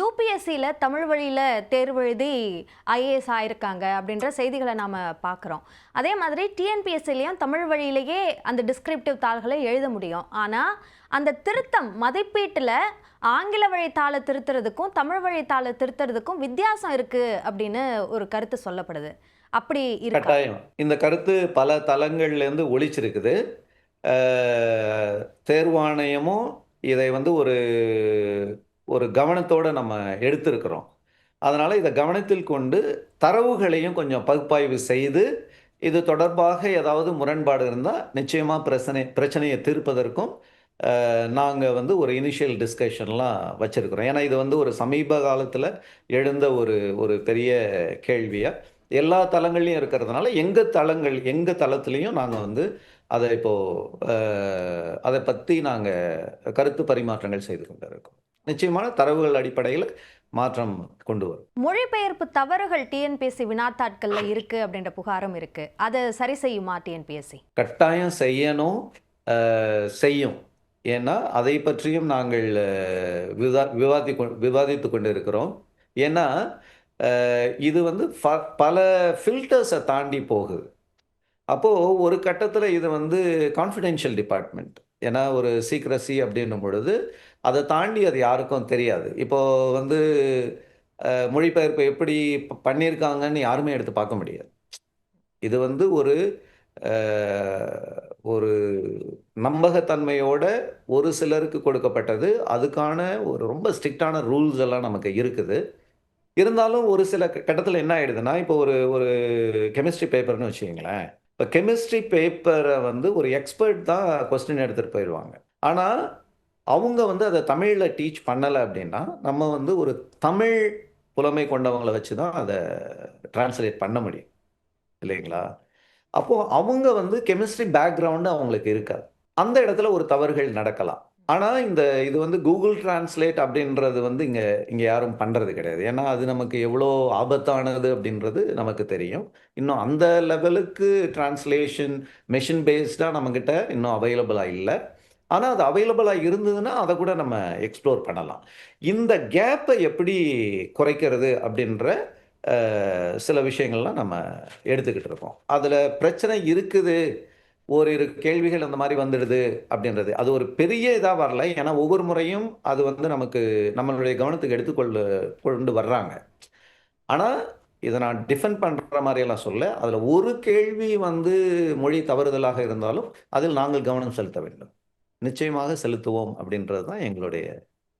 யூபிஎஸ்சியில் தமிழ் வழியில் தேர்வு எழுதி ஐஏஎஸ் ஆயிருக்காங்க அப்படின்ற செய்திகளை நாம் பார்க்குறோம். அதே மாதிரி டிஎன்பிஎஸ்சிலையும் தமிழ் வழியிலேயே அந்த டிஸ்கிரிப்டிவ் தாள்களை எழுத முடியும். ஆனால் அந்த திருத்தம் மதிப்பீட்டில் ஆங்கில வழி தாளை திருத்துறதுக்கும் தமிழ் வழி தாளை திருத்துறதுக்கும் வித்தியாசம் இருக்குது அப்படின்னு ஒரு கருத்து சொல்லப்படுது. அப்படி இருக்கா? கட்டாயம். இந்த கருத்து பல தளங்கள்லேருந்து ஒலிச்சிருக்குது. தேர்வாணையமும் இதை வந்து ஒரு ஒரு கவனத்தோட நம்ம எடுத்திருக்கிறோம். அதனால இத கவனத்தில் கொண்டு தரவுகளையும் கொஞ்சம் பகுப்பாய்வு செய்து, இது தொடர்பாக ஏதாவது முரண்பாடு இருந்தா நிச்சயமா பிரச்சனைய தீர்ப்பதற்கும் நாங்க வந்து ஒரு இனிஷியல் டிஸ்கஷன்லாம் வச்சிருக்கிறோம். ஏன்னா இது வந்து ஒரு சமீப காலத்துல எழுந்த ஒரு பெரிய கேள்வியா எல்லா தளங்கள்லயும் இருக்கிறதுனால, எங்க தளத்திலயும் நாங்க வந்து அத இப்போ அத பத்தி நாங்க கருத்து பரிமாற்றங்கள் செய்து கொண்டு இருக்கோம். நிச்சயமான தரவுகள் அடிப்படையில் மாற்றம் கொண்டு வரும். மொழிபெயர்ப்பு தவறுகள் டிஎன்பிஎஸ்சி வினாத்தாட்கள்ல இருக்கு அப்படின்ற புகாரும் இருக்கு. அதை சரி செய்யுமா டிஎன்பிஎஸ்சி? கட்டாயம் செய்யணும், செய்யும். ஏன்னா அதை பற்றியும் நாங்கள் விவாதித்து கொண்டு இருக்கிறோம். ஏன்னா இது வந்து பல ஃபில்டர்ஸை தாண்டி போகுது. அப்போ ஒரு கட்டத்தில் இது வந்து கான்ஃபிடென்ஷியல் டிபார்ட்மெண்ட். ஏன்னா ஒரு சீக்ரசி அப்படின்னும் பொழுது அதை தாண்டி அது யாருக்கும் தெரியாது. இப்போ வந்து மொழிபெயர்ப்பு எப்படி பண்ணியிருக்காங்கன்னு யாருமே எடுத்து பார்க்க முடியாது. இது வந்து ஒரு நம்பகத்தன்மையோட ஒரு சிலருக்கு கொடுக்கப்பட்டது. அதுக்கான ஒரு ரொம்ப ஸ்ட்ரிக்டான ரூல்ஸ் எல்லாம் நமக்கு இருக்குது. இருந்தாலும் ஒரு சில கட்டத்தில் என்ன ஆயிடுதுன்னா, இப்போ ஒரு கெமிஸ்ட்ரி பேப்பர்னு வச்சுக்கங்களேன். இப்போ கெமிஸ்ட்ரி பேப்பரை வந்து ஒரு எக்ஸ்பர்ட் தான் கொஸ்டின் எடுத்துகிட்டு போயிடுவாங்க. ஆனால் அவங்க வந்து அதை தமிழில் டீச் பண்ணலை அப்படின்னா, நம்ம வந்து ஒரு தமிழ் புலமை கொண்டவங்களை வச்சு தான் அதை டிரான்ஸ்லேட் பண்ண முடியும் இல்லைங்களா? அப்போது அவங்க வந்து கெமிஸ்ட்ரி பேக்ரவுண்டு அவங்களுக்கு இருக்காது. அந்த இடத்துல ஒரு தவறுகள் நடக்கலாம். ஆனால் இது வந்து கூகுள் டிரான்ஸ்லேட் அப்படின்றது வந்து இங்கே யாரும் பண்ணுறது கிடையாது. ஏன்னா அது நமக்கு எவ்வளோ ஆபத்தானது அப்படின்றது நமக்கு தெரியும். இன்னும் அந்த லெவலுக்கு டிரான்ஸ்லேஷன் மெஷின் பேஸ்டாக நம்மக்கிட்ட இன்னும் அவைலபிளாக இல்லை. ஆனால் அது அவைலபிளாக இருந்ததுன்னா அதை கூட நம்ம எக்ஸ்ப்ளோர் பண்ணலாம். இந்த கேப்பை எப்படி குறைக்கிறது அப்படின்ற சில விஷயங்கள்லாம் நம்ம எடுத்துக்கிட்டு இருக்கோம். அதில் பிரச்சனை இருக்குது, ஓரிரு கேள்விகள் அந்த மாதிரி வந்துடுது அப்படின்றது அது ஒரு பெரிய இதாக வரல. ஏன்னா ஒவ்வொரு முறையும் அது வந்து நம்மளுடைய கவனத்துக்கு கொண்டு வர்றாங்க. ஆனால் இதை நான் டிஃபெண்ட் பண்ணுற மாதிரியெல்லாம் சொல்ல, அதில் ஒரு கேள்வி வந்து மொழி தவறுதலாக இருந்தாலும் அதில் நாங்கள் கவனம் செலுத்த வேண்டும். நிச்சயமாக செலுத்துவோம் அப்படின்றது தான் எங்களுடைய